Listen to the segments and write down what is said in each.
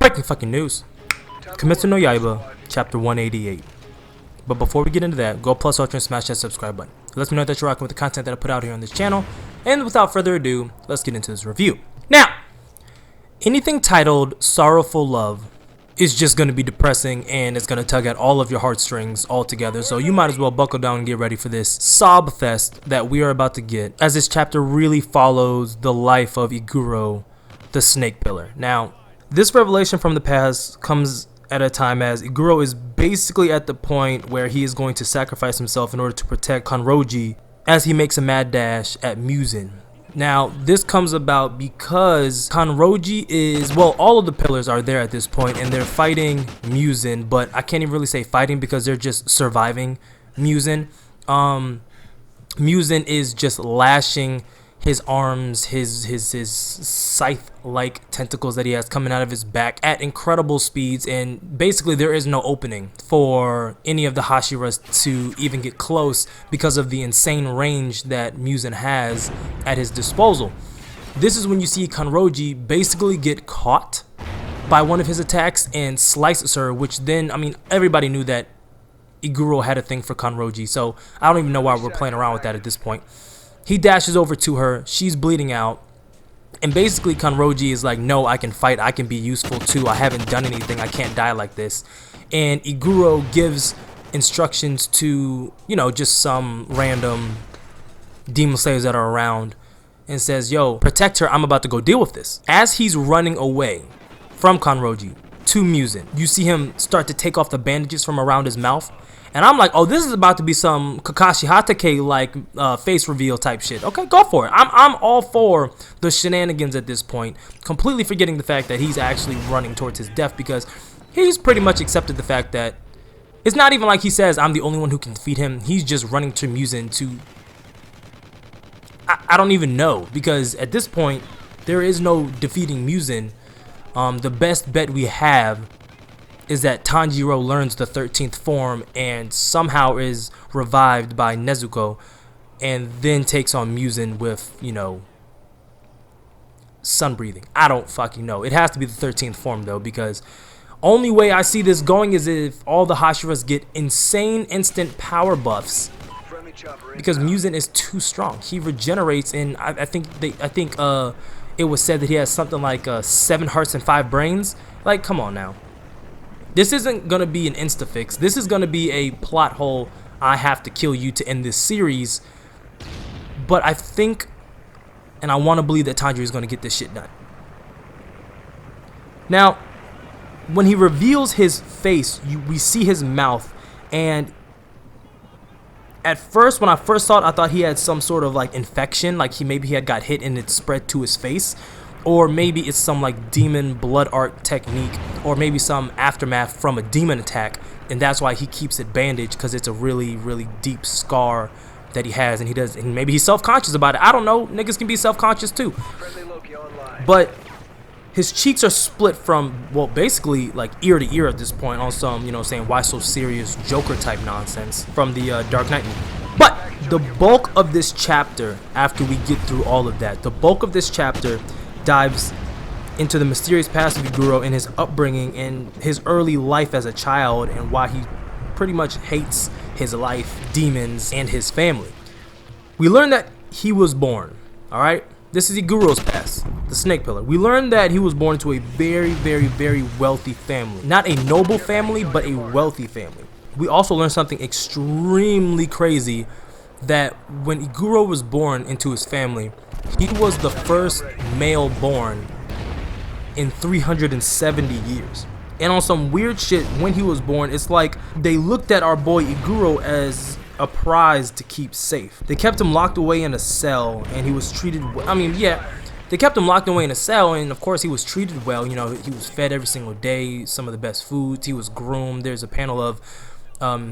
Breaking fucking news. Kimetsu no Yaiba, chapter 188. But before we get into that, go plus ultra and smash that subscribe button. It lets me know that you're rocking with the content that I put out here on this channel. And without further ado, let's get into this review. Now, anything titled Sorrowful Love is just going to be depressing, and it's going to tug at all of your heartstrings all together. So you might as well buckle down and get ready for this sob fest that we are about to get, as this chapter really follows the life of Iguro the Snake Pillar. Now, this revelation from the past comes at a time as Iguro is basically at the point where he is going to sacrifice himself in order to protect Kanroji as he makes a mad dash at Muzan. Now, this comes about because Kanroji is, well, all of the pillars are there at this point and they're fighting Muzan, but I can't even really say fighting because they're just surviving Muzan. Muzan is just lashing his arms, his scythe-like tentacles that he has coming out of his back at incredible speeds, and basically there is no opening for any of the Hashiras to even get close because of the insane range that Muzan has at his disposal. This is when you see Kanroji basically get caught by one of his attacks and slices her, which then, I mean, everybody knew that Iguro had a thing for Kanroji, so I don't even know why we're playing around with that at this point. He dashes over to her, she's bleeding out, and basically Kanroji is like, no, I can fight, I can be useful too, I haven't done anything, I can't die like this. And Iguro gives instructions to, you know, just some random demon slayers that are around and says, yo, protect her, I'm about to go deal with this. As he's running away from Kanroji to Muzan, you see him start to take off the bandages from around his mouth. And I'm like, oh, this is about to be some Kakashi Hatake like face reveal type shit. Okay, go for it. I'm all for the shenanigans at this point, completely forgetting the fact that he's actually running towards his death, because he's pretty much accepted the fact that it's not even like he says I'm the only one who can defeat him. He's just running to Muzan to, I don't even know, because at this point there is no defeating Muzan. The best bet we have is that Tanjiro learns the 13th form and somehow is revived by Nezuko and then takes on Muzan with, you know, sun breathing. I don't fucking know. It has to be the 13th form though, because only way I see this going is if all the Hashiras get insane instant power buffs, because Muzan is too strong. He regenerates, and I think it was said that he has something like 7 hearts and 5 brains. Like, come on now. This isn't going to be an insta-fix. This is going to be a plot hole. I have to kill you to end this series. But I think, and I want to believe that Tanjiro is going to get this shit done. Now, when he reveals his face, we see his mouth. And at first, when I first saw it, I thought he had some sort of like infection. Like maybe he had got hit and it spread to his face. Or maybe it's some like demon blood art technique, or maybe some aftermath from a demon attack, and that's why he keeps it bandaged, because it's a really, really deep scar that he has, and and maybe he's self-conscious about it. I don't know, niggas can be self-conscious too. But his cheeks are split from, well, basically like ear to ear at this point, on some, you know, saying why so serious Joker type nonsense from the Dark Knight movie. But the bulk of this chapter, after we get through all of that, the bulk of this chapter dives into the mysterious past of Iguro and his upbringing and his early life as a child, and why he pretty much hates his life, demons, and his family. We learn that he was born, alright? This is Iguro's past, the Snake Pillar. We learned that he was born into a very, very, very wealthy family. Not a noble family, but a wealthy family. We also learned something extremely crazy, that when Iguro was born into his family, he was the first male born in 370 years. And on some weird shit, when he was born, it's like they looked at our boy Iguro as a prize to keep safe. They kept him locked away in a cell, and he was treated well. I mean, yeah, they kept him locked away in a cell, and of course he was treated well. You know, he was fed every single day, some of the best foods. He was groomed. There's a panel of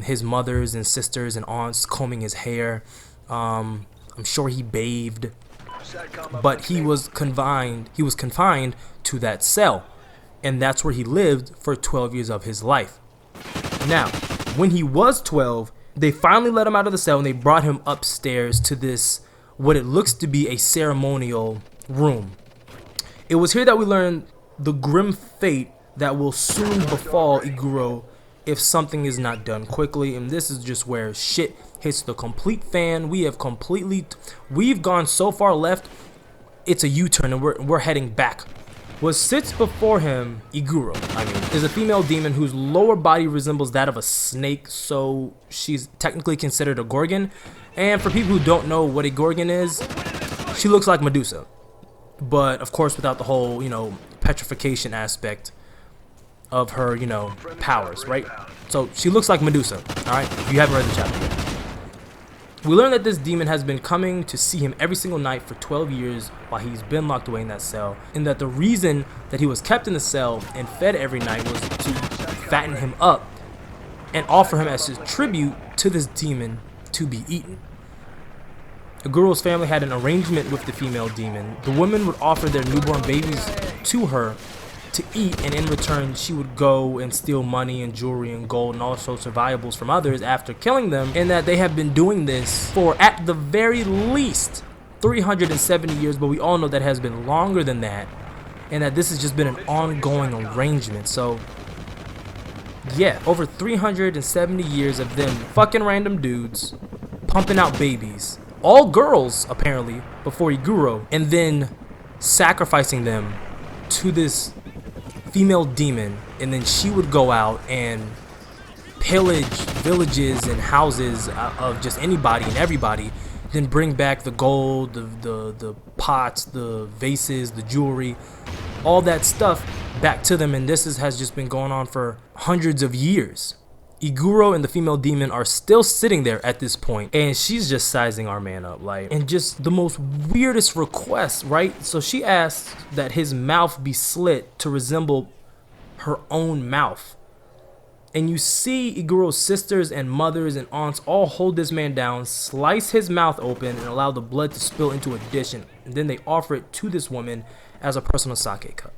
his mothers and sisters and aunts combing his hair. I'm sure he bathed. But he was confined to that cell, and that's where he lived for 12 years of his life. Now, when he was 12, they finally let him out of the cell and they brought him upstairs to this, what it looks to be a ceremonial room. It was here that we learned the grim fate that will soon befall Iguro if something is not done quickly. And this is just where shit hits the complete fan. We've gone so far left, it's a U-turn, and we're heading back. What sits before him, Iguro, is a female demon whose lower body resembles that of a snake, so she's technically considered a gorgon. And for people who don't know what a gorgon is, she looks like Medusa, but of course without the whole, petrification aspect of her, powers, right? So she looks like Medusa, alright, if you haven't read the chapter yet. We learn that this demon has been coming to see him every single night for 12 years while he's been locked away in that cell, and that the reason that he was kept in the cell and fed every night was to fatten him up and offer him as his tribute to this demon to be eaten. Iguro's family had an arrangement with the female demon. The women would offer their newborn babies to her to eat, and in return she would go and steal money and jewelry and gold and all sorts of valuables from others after killing them, and that they have been doing this for at the very least 370 years, but we all know that has been longer than that, and that this has just been an ongoing arrangement. So yeah, over 370 years of them fucking random dudes pumping out babies, all girls apparently, before Iguro, and then sacrificing them to this female demon, and then she would go out and pillage villages and houses of just anybody and everybody, then bring back the gold, the pots, the vases, the jewelry, all that stuff back to them. And this has just been going on for hundreds of years. Iguro and the female demon are still sitting there at this point, and she's just sizing our man up, like, and just the most weirdest requests, right? So she asks that his mouth be slit to resemble her own mouth, and you see Iguro's sisters and mothers and aunts all hold this man down, slice his mouth open, and allow the blood to spill into a dish, and then they offer it to this woman as a personal sake cup.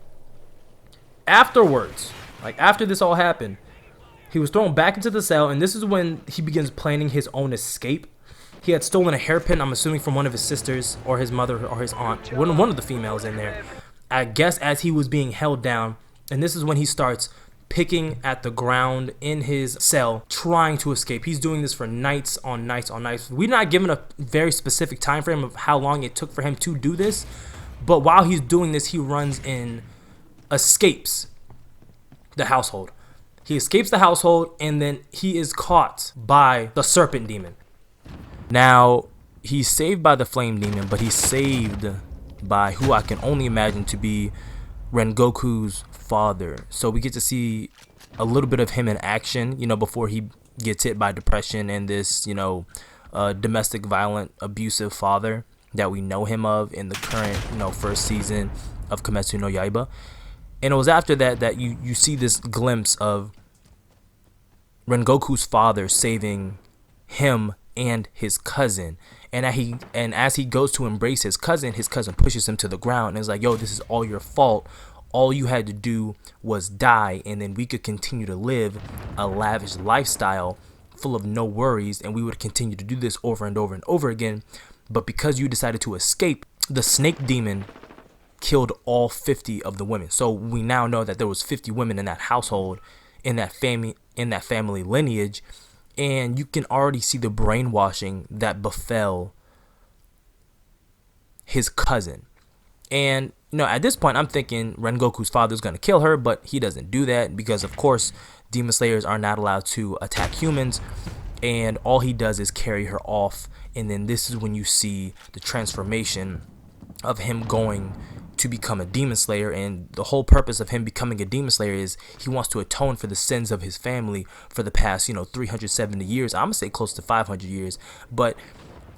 Afterwards, like after this all happened, he was thrown back into the cell, and this is when he begins planning his own escape. He had stolen a hairpin, I'm assuming from one of his sisters or his mother or his aunt, one of the females in there, I guess, as he was being held down. And this is when he starts picking at the ground in his cell, trying to escape. He's doing this for nights on nights on nights. We're not given a very specific time frame of how long it took for him to do this, but while he's doing this, he runs and escapes the household. He escapes the household, and then he is caught by the serpent demon. Now, he's saved by the flame demon, but he's saved by who I can only imagine to be Rengoku's father. So we get to see a little bit of him in action, before he gets hit by depression and this, domestic violent abusive father that we know him of in the current, first season of Kimetsu no Yaiba. And it was after that you see this glimpse of Rengoku's father saving him and his cousin. And as he goes to embrace his cousin pushes him to the ground and is like, yo, this is all your fault. All you had to do was die, and then we could continue to live a lavish lifestyle full of no worries, and we would continue to do this over and over and over again. But because you decided to escape, the snake demon killed all 50 of the women. So we now know that there was 50 women in that household, in that family lineage, and you can already see the brainwashing that befell his cousin. And at this point, I'm thinking Rengoku's father is going to kill her, but he doesn't do that because, of course, demon slayers are not allowed to attack humans, and all he does is carry her off. And then this is when you see the transformation of him going to become a demon slayer, and the whole purpose of him becoming a demon slayer is he wants to atone for the sins of his family for the past 370 years. I'm gonna say close to 500 years, but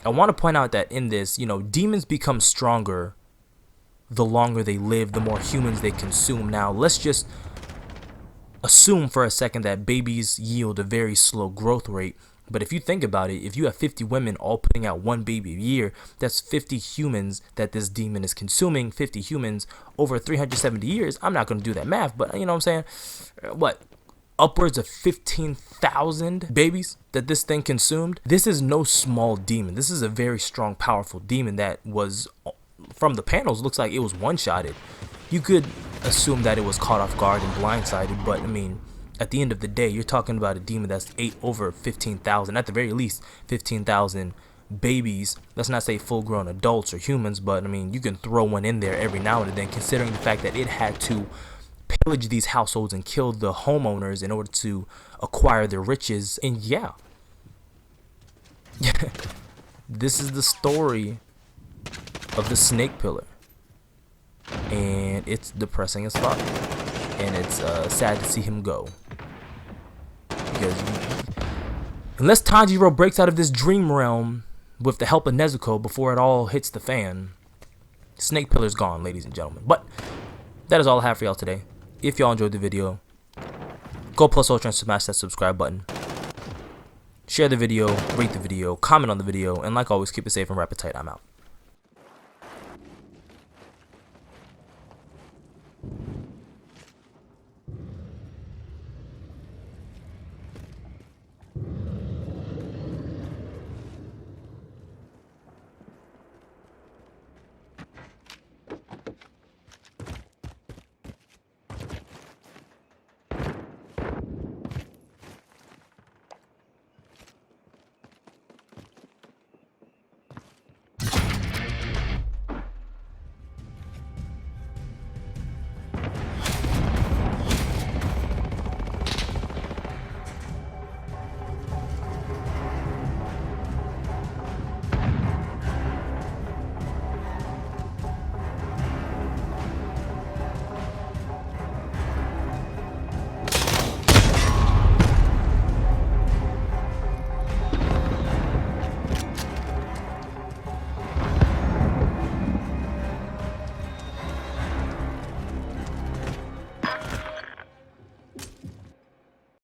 I want to point out that in this, demons become stronger the longer they live, the more humans they consume. Now let's just assume for a second that babies yield a very slow growth rate. But if you think about it, if you have 50 women all putting out one baby a year, that's 50 humans that this demon is consuming, 50 humans over 370 years. I'm not going to do that math, but you know what I'm saying? What? Upwards of 15,000 babies that this thing consumed. This is no small demon. This is a very strong, powerful demon that was, from the panels, looks like it was one-shotted. You could assume that it was caught off guard and blindsided, but I mean, at the end of the day, you're talking about a demon that's ate over 15,000, at the very least 15,000 babies. Let's not say full-grown adults or humans, but I mean, you can throw one in there every now and then, considering the fact that it had to pillage these households and kill the homeowners in order to acquire their riches. And yeah, this is the story of the snake pillar, and it's depressing as fuck, and it's sad to see him go, because unless Tanjiro breaks out of this dream realm with the help of Nezuko before it all hits the fan, snake pillar's gone, ladies and gentlemen. But that is all I have for y'all today. If y'all enjoyed the video, go plus ultra and smash that subscribe button. Share the video, rate the video, comment on the video, and like always, keep it safe and wrap it tight. I'm out.